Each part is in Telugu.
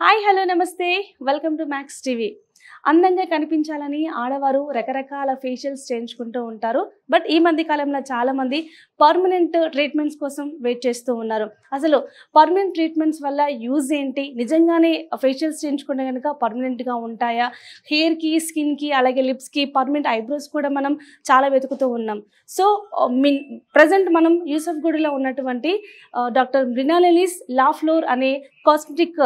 హాయ్ హలో నమస్తే వెల్కమ్ టు మ్యాక్స్ టీవీ. అందంగా కనిపించాలని ఆడవారు రకరకాల ఫేషియల్స్ చేయించుకుంటూ ఉంటారు. బట్ ఈ మధ్య కాలంలో చాలామంది పర్మనెంట్ ట్రీట్మెంట్స్ కోసం వెయిట్ చేస్తూ ఉన్నారు. అసలు పర్మనెంట్ ట్రీట్మెంట్స్ వల్ల యూజ్ ఏంటి, నిజంగానే ఫేషియల్స్ చేయించుకుంటే కనుక పర్మనెంట్గా ఉంటాయా, హెయిర్కి స్కిన్కి అలాగే లిప్స్కి పర్మనెంట్ ఐబ్రోస్ కూడా మనం చాలా వెతుకుతూ ఉన్నాం. సో ప్రజెంట్ మనం యూసఫ్గూడలో ఉన్నటువంటి డాక్టర్ మృణాలినీస్ లా ఫ్లోర్ అనే కాస్మెటిక్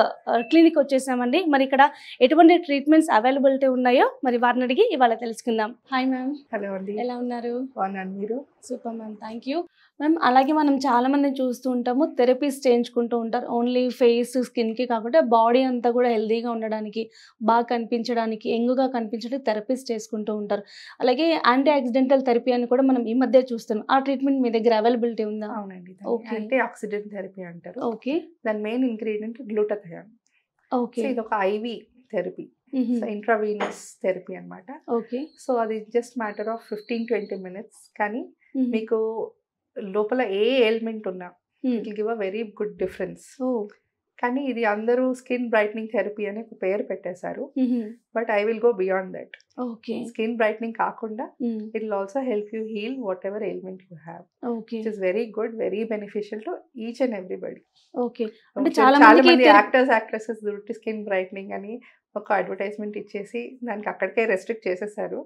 క్లినిక్ వచ్చేసామండి. మరి ఇక్కడ ఎటువంటి ట్రీట్మెంట్స్ అవైలబిలిటీ ఉన్నాయో మరి వారిని అడిగి ఇవాళ తెలుసుకుందాం. Hi ma'am. హలో అండి. ఎలా ఉన్నారు? బాగున్నాను, మీరు? Super ma'am, thank you ma'am. అలాగే మనం చాలా మందిని చూస్తూ ఉంటాము, థెరపీస్ చేయించుకుంటూ ఉంటారు. ఓన్లీ ఫేస్ స్కిన్కి కాకుండా బాడీ అంతా కూడా హెల్తీగా ఉండడానికి, బాగా కనిపించడానికి, యంగ్గా కనిపించడానికి థెరపీస్ చేసుకుంటూ ఉంటారు. అలాగే యాంటీ ఆక్సిడెంటల్ థెరపీ అని కూడా మనం ఈ మధ్య చూస్తున్నాం. ఆ ట్రీట్మెంట్ మీ దగ్గర అవైలబిలిటీ ఉందా? అవునండి, ఓకే. యాంటీ ఆక్సిడెంట్ థెరపీ అంటారు. ఓకే దాని main ingredient glutathione. Okay. So ఇది ఒక IV therapy, so intravenous therapy అన్నమాట. ఓకే. సో అది జస్ట్ మ్యాటర్ ఆఫ్ 15-20 minutes. కానీ మీకు లోపల ఏ ఎలిమెంట్ ఉన్నా it will give a very good difference. కానీ ఇది అందరూ స్కిన్ బ్రైట్నింగ్ థెరపీ అని ఒక పేరు పెట్టేశారు. But I will go beyond that. Okay. Skin brightening కాకుండా it will also help you heal whatever element you have. Okay. It is very good, very beneficial to each and everybody. Okay. అంటే చాలా చాలా మంది మంది యాక్ట్రెసెస్ దుర్టి స్కిన్ బ్రైట్నింగ్ అని ఒక అడ్వర్టైజ్మెంట్ ఇచ్చేసి దానికి అక్కడికే రెస్ట్రిక్ట్ చేసేసారు.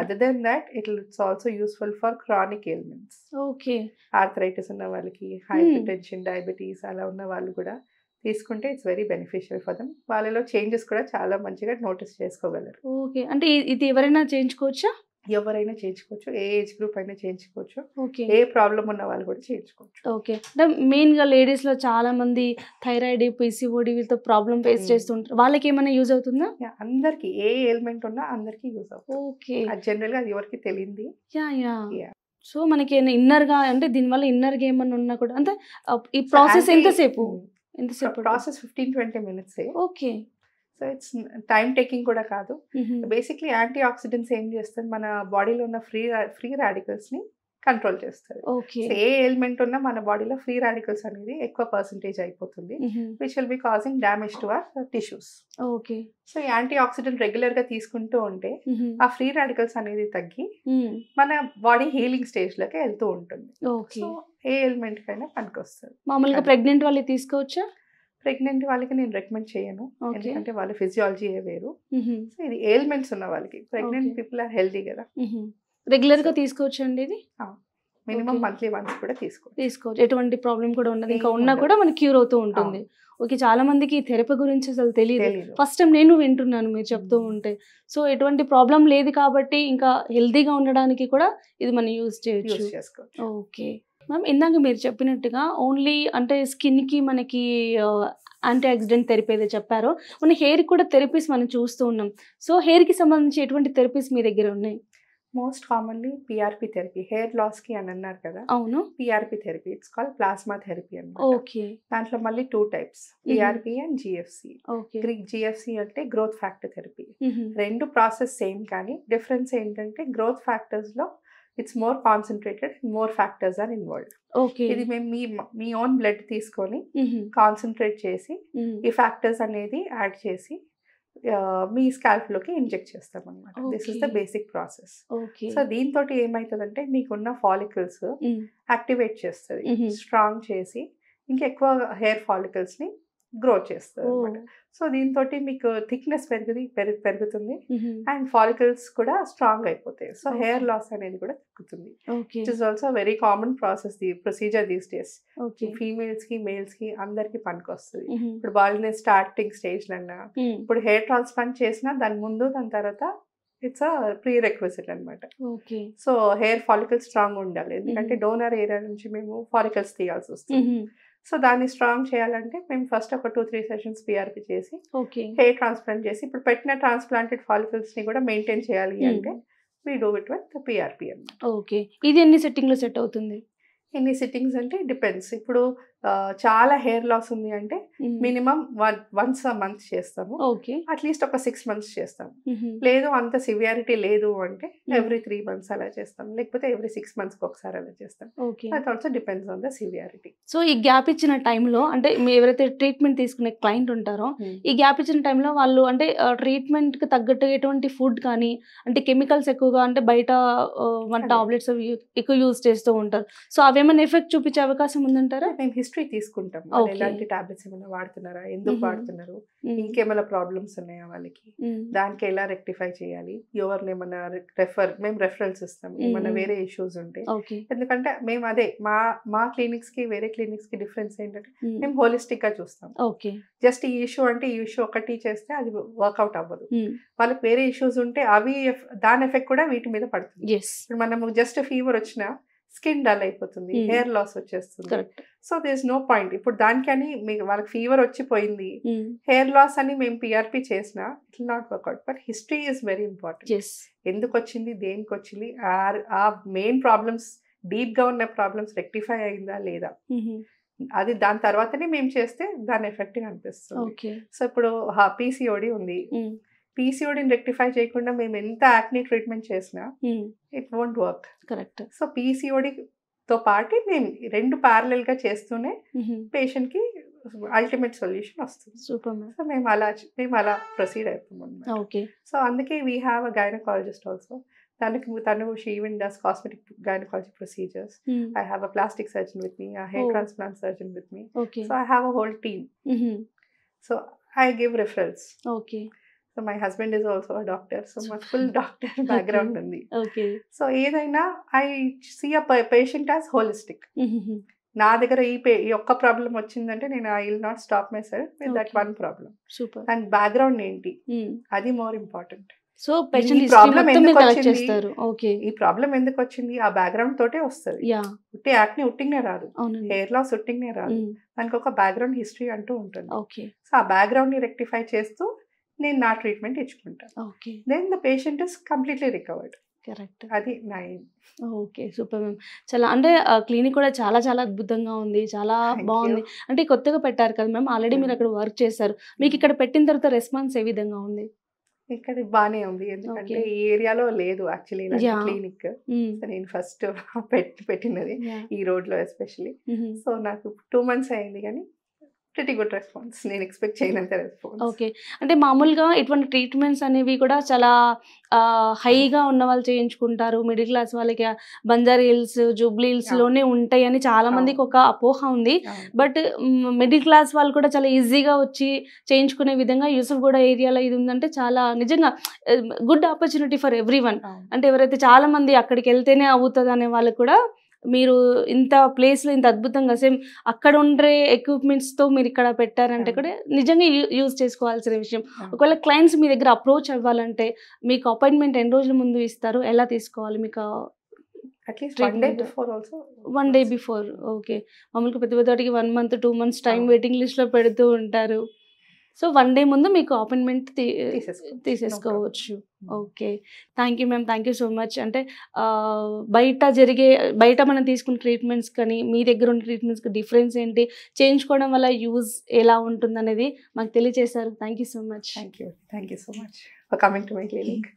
Other than that it's also useful for chronic ailments. Okay. Arthritis ఉన్న వాళ్ళకి, హైపర్ టెన్షన్, డయాబెటీస్ అలా ఉన్న వాళ్ళు కూడా తీసుకుంటే it's very beneficial for them. వాళ్ళలో చేంజెస్ కూడా చాలా మంచిగా నోటీస్ చేసుకోగలరు. ఓకే. అంటే ఇది ఎవరైనా చేయించుకోవచ్చా? ఎవరైనా చేయించుకోవచ్చు, ఏ ఏజ్ గ్రూప్ అయినా చేయించుకోవచ్చు, ఓకే. ఏ ప్రాబ్లం ఉన్న వాళ్ళు కూడా చేయించుకోవచ్చు. ఓకే. అంటే మెయిన్గా లేడీస్లో చాలా మంది థైరాయిడ్, పీసీఓడి వీళ్ళతో ప్రాబ్లం ఫేస్ చేస్తుంటారు. వాళ్ళకి ఏమైనా యూజ్ అవుతుందా? అందరికి ఏ ఎలిమెంట్ ఉన్నా అందరికి యూజ్ అవుతుంది. ఓకే. అది జనరల్ గా అది ఎవరికి తెలియంది. యా. సో మనకి ఇన్నర్గా అంటే దీనివల్ల ఇన్నర్గా ఏమన్నా ఉన్నా కూడా అంటే ఈ ప్రాసెస్ ఎంతసేపు? Process 15-20 minutes. Okay. So it's time taking కూడా కాదు. బేసిక్లీ యాంటీ ఆక్సిడెంట్స్ ఏం చేస్తుంది, మన బాడీలో ఉన్న ఫ్రీ రాడికల్స్ ని కంట్రోల్ చేస్తుంది. ఓకే. ఏ ఎలిమెంట్ ఉన్నా మన బాడీలో ఫ్రీ రాడికల్స్ అనేది ఎక్కువ పర్సంటేజ్ అయిపోతుంది, which will be causing damage to our tissues. Okay. So anti oxidant regular గా తీసుకుంటూ ఉంటే ఆ ఫ్రీ రాడికల్స్ అనేది తగ్గి మన బాడీ హీలింగ్ స్టేజ్ లోకి వెళ్తూ ఉంటుంది. ఓకే. సో ఏ ఎలిమెంట్ కైనా పనికొస్తుంది. మామూలుగా ప్రెగ్నెంట్ వాళ్ళు తీసుకోవచ్చా? ప్రెగ్నెంట్ వాళ్ళకి నేను రికమెండ్ చేయను, ఎందుకంటే వాళ్ళ ఫిజియాలజీ వేరు. సో ఇది ఎయిల్మెంట్స్ ఉన్న వాళ్ళకి, ప్రెగ్నెంట్ పీపుల్ ఆర్ హెల్దీ కదా, రెగ్యులర్ గా తీసుకోవచ్చు అండి. ఇది మినిమం మంత్లీ వన్స్ కూడా తీసుకోవచ్చు, ఎటువంటి ప్రాబ్లం కూడా ఉండదు. ఇంకా ఉన్నా కూడా మనకి క్యూర్ అవుతూ ఉంటుంది. ఓకే. చాలా మందికి థెరపీ గురించి అసలు తెలియదు. ఫస్ట్ టైం నేను వింటున్నాను మీరు చెప్తూ ఉంటే. సో ఎటువంటి ప్రాబ్లం లేదు కాబట్టి ఇంకా హెల్తీగా ఉండడానికి కూడా ఇది మనం యూజ్ చేయొచ్చు. ఓకే మ్యామ్, ఇందాక మీరు చెప్పినట్టుగా ఓన్లీ అంటే స్కిన్కి మనకి యాంటీ ఆక్సిడెంట్ థెరపీ ఏదో చెప్పారో, మన హెయిర్ కూడా థెరపీస్ మనం చూస్తూ ఉన్నాం. సో హెయిర్కి సంబంధించి ఎటువంటి థెరపీస్ మీ దగ్గర ఉన్నాయి? Most commonly PRP therapy, hair loss కి అని అన్నారు కదా. అవును. PRP therapy, it's called plasma therapy అన్నమాట. ఓకే. దాంట్లో మళ్ళీ 2 types, PRP and GFC. Okay. GFC అంటే గ్రోత్ ఫ్యాక్టర్ థెరపీ. రెండు ప్రాసెస్ సేమ్, కానీ డిఫరెన్స్ ఏంటంటే గ్రోత్ ఫ్యాక్టర్స్ లో it's more concentrated, more factors are involved. Okay. ఇది మేము మీ ఓన్ బ్లడ్ తీసుకొని కాన్సన్ట్రేట్ చేసి ఈ ఫ్యాక్టర్స్ అనేది యాడ్ చేసి మీ స్కాల్ప్ లోకి ఇంజెక్ట్ చేస్తాం అనమాట. This is the basic process. So దీంతో ఏమవుతుందంటే మీకున్న ఫాలికల్స్ యాక్టివేట్ చేస్తుంది, స్ట్రాంగ్ చేసి ఇంకెక్కువ హెయిర్ ఫాలికల్స్ ని గ్రో చేస్తుంది అనమాట. సో దీంతో మీకు థిక్నెస్ పెరుగుతుంది అండ్ ఫాలికల్స్ కూడా స్ట్రాంగ్ అయిపోతాయి. సో హెయిర్ లాస్ అనేది కూడా తగ్గుతుంది. It is also very common process, the procedure these days. Females కి మేల్స్ కి అందరికి పనికొస్తుంది. ఇప్పుడు వాళ్ళని స్టార్టింగ్ స్టేజ్ లన్నా, ఇప్పుడు హెయిర్ ట్రాన్స్ప్లాంట్ చేసినా దాని ముందు దాని తర్వాత ఇట్స్ అ ప్రీ రిక్విజిట్ అనమాట. సో హెయిర్ ఫాలికల్స్ స్ట్రాంగ్ ఉండాలి, ఎందుకంటే డోనర్ ఏరియా నుంచి మేము ఫాలికల్స్ తీయాల్సి వస్తుంది. సో దాన్ని స్ట్రాంగ్ చేయాలంటే మేము ఫస్ట్ ఒక 2-3 sessions పిఆర్పి చేసి హెయిర్ ట్రాన్స్ప్లాంట్ చేసి ఇప్పుడు పెట్టిన ట్రాన్స్ప్లాంటెడ్ ఫాలికల్స్ ని కూడా మెయింటైన్ చేయాలి అంటే we do it with PRP అన్నమాట. ఓకే. ఇది ఎన్ని సెట్టింగ్ లో సెట్ అవుతుంది? ఎన్ని సిట్టింగ్స్ అంటే డిపెండ్స్. ఇప్పుడు చాలా హెయిర్ లాస్ ఉంది అంటే మినిమం వన్స్ a month చేస్తాము, ఓకే. అట్లీస్ట్ ఒక 6 months చేస్తాము. లేదు అంత సివియారిటీ లేదు అంటే ఎవ్రీ 3 months అలా చేస్తాం, లేకపోతే ఎవ్రీ 6 months ఒకసారి అలా చేస్తాం. Okay. That also depends on the severity. So ఈ గ్యాప్ ఇచ్చిన టైంలో అంటే మీ ఎవరైతే ట్రీట్మెంట్ తీసుకునే క్లయింట్ ఉంటారో ఈ గ్యాప్ ఇచ్చిన టైంలో వాళ్ళు అంటే ట్రీట్మెంట్కి తగ్గట్టు ఎటువంటి ఫుడ్ కానీ అంటే కెమికల్స్ ఎక్కువగా అంటే బయట మన టాబ్లెట్స్ ఎక్కువ యూజ్ చేస్తూ ఉంటారు. సో అవేమైనా ఎఫెక్ట్ చూపించే అవకాశం ఉందంటారా? మేము హిస్టరీ తీసుకుంటాం, వాళ్ళు ఎలాంటి టాబ్లెట్స్ ఏమైనా వాడుతున్నారా, ఎందుకు వాడుతున్నారు, ఇంకేమైనా ప్రాబ్లమ్స్ ఉన్నాయా వాళ్ళకి, దానికి ఎలా రెక్టిఫై చేయాలి, ఎవరిని ఏమైనా మేము రెఫరెన్స్ ఇస్తాం ఏమైనా వేరే ఇష్యూస్ ఉంటే. ఎందుకంటే మేము అదే మా క్లినిక్స్ కి వేరే క్లినిక్స్ కి డిఫరెన్స్ ఏంటంటే మేము హోలిస్టిక్ గా చూస్తాం. జస్ట్ ఈ ఇష్యూ అంటే ఈ ఇష్యూ ఒకటి చేస్తే అది వర్కౌట్ అవ్వదు, వాళ్ళకి వేరే ఇష్యూస్ ఉంటే అవి దాని ఎఫెక్ట్ కూడా వీటి మీద పడుతుంది. ఇప్పుడు మనము జస్ట్ ఫీవర్ వచ్చినా స్కిన్ డల్ అయిపోతుంది, హెయిర్ లాస్ వచ్చేస్తుంది. So there is no point. ఇప్పుడు దానికని మీకు వాళ్ళకి ఫీవర్ వచ్చిపోయింది, హెయిర్ లాస్ అని మేము పిఆర్పి చేసినా it will not work out. But history is very important. ఎందుకు వచ్చింది, దేనికి వచ్చింది, ఆ మెయిన్ ప్రాబ్లమ్స్ డీప్ గా ఉన్న ప్రాబ్లమ్స్ రెక్టిఫై అయిందా లేదా, అది దాని తర్వాతనే మేము చేస్తే దాని ఎఫెక్ట్ అనిపిస్తుంది. సో ఇప్పుడు పీసీఓడి ఉంది, పీసీఓడిని రెక్టిఫై చేయకుండా మేము ఎంత యాక్ని ట్రీట్మెంట్ చేసినా it won't work. Correct. So పీసీఓడితో పాటు మేము రెండు ప్యారలల్ గా చేస్తూనే పేషెంట్ కి అల్టిమేట్ సొల్యూషన్ వస్తుంది. సూపర్. సో మేము అలా ప్రొసీడ్ అవుతాం. సో అందుకే we have a gynaecologist also. తను she even does cosmetic gynaecology procedures. I have a plastic surgeon with me, a hair transplant surgeon with me. So I have a whole team. So I give referrals. So my husband is also a doctor, so my full doctor background ఉంది. So ఏదైనా I see a patient as holistic. నా దగ్గర ఈ ఒక్క ప్రాబ్లం వచ్చిందంటే నేను I will not stop myself with that one problem. And background ఏంటి అది మోర్ ఇంపార్టెంట్. సో ఈ ప్రాబ్లం ఎందుకు వచ్చింది, ఆ బ్యాక్గ్రౌండ్ తోటే వస్తుంది. ఉట్టి యాక్ని ఉట్టింగ్నే రాదు, హెయిర్ లాస్ ఉట్టింగ్నే రాదు, దానికి ఒక బ్యాక్గ్రౌండ్ హిస్టరీ అంటూ ఉంటుంది. సో ఆ బ్యాక్గ్రౌండ్ ని రెక్టిఫై చేస్తూ నేను నా ట్రీట్మెంట్ ఇచ్చుకుంటాను. Then the patient is completely recovered. Correct. అది నా ఎయిమ్. Okay, super ma'am. చాలా అంటే క్లినిక్ కూడా చాలా చాలా అద్భుతంగా ఉంది, చాలా బాగుంది. అంటే కొత్తగా పెట్టారు కదా మ్యామ్, ఆల్రెడీ మీరు అక్కడ వర్క్ చేశారు, మీకు ఇక్కడ పెట్టిన తర్వాత రెస్పాన్స్ ఏ విధంగా ఉంది? ఇక్కడ బాగానే ఉంది, ఎందుకంటే ఈ ఏరియాలో లేదు యాక్చువల్లీ క్లినిక్. నేను ఫస్ట్ పెట్టినది ఈ రోడ్ లో ఎస్పెషల్లీ. సో నాకు 2 months అయింది, కానీ pretty good response. నేను ఎక్స్పెక్ట్ చేయనంత రెస్పాన్స్. ఓకే. అంటే మామూలుగా ఇటువంటి ట్రీట్మెంట్స్ అనేవి కూడా చాలా హైగా ఉన్న వాళ్ళు చేయించుకుంటారు, మిడిల్ క్లాస్ వాళ్ళకి బంజారా హిల్స్, జూబ్లీ హిల్స్ లోనే ఉంటాయని చాలా మందికి ఒక అపోహ ఉంది. బట్ మిడిల్ క్లాస్ వాళ్ళు కూడా చాలా ఈజీగా వచ్చి చేయించుకునే విధంగా యూసుఫ్గూడ ఏరియాలో ఇది ఉందంటే చాలా నిజంగా గుడ్ ఆపర్చునిటీ ఫర్ ఎవ్రీవన్. అంటే ఎవరైతే చాలా మంది అక్కడికి వెళ్తేనే అవుతుంది అనే వాళ్ళు కూడా మీరు ఇంత ప్లేస్లో ఇంత అద్భుతంగా సేమ్ అక్కడ ఉండే ఎక్విప్మెంట్స్తో మీరు ఇక్కడ పెట్టారంటే కూడా నిజంగా యూజ్ చేసుకోవాల్సిన విషయం. ఒకవేళ క్లయింట్స్ మీ దగ్గర అప్రోచ్ అవ్వాలంటే మీకు అపాయింట్మెంట్ ఎన్ని రోజుల ముందు ఇస్తారు, ఎలా తీసుకోవాలి? మీకు అట్లీస్ట్ 1 day before. ఓకే. మామూలుగా పెద్ద పెద్దవాటికి 1 month 2 months టైం వెయిటింగ్ లిస్ట్లో పెడుతూ ఉంటారు. సో 1 day ముందు మీకు అపాయింట్మెంట్ తీసేసుకోవచ్చు. Okay, thank you ma'am, thank you so much. అంటే బయట మనం తీసుకున్న ట్రీట్మెంట్స్ కానీ మీ దగ్గర ఉన్న ట్రీట్మెంట్స్కి డిఫరెన్స్ ఏంటి, చేయించుకోవడం వల్ల యూజ్ ఎలా ఉంటుంది అనేది మాకు తెలియజేశారు. Thank you so much. Thank you so much for coming to my clinic.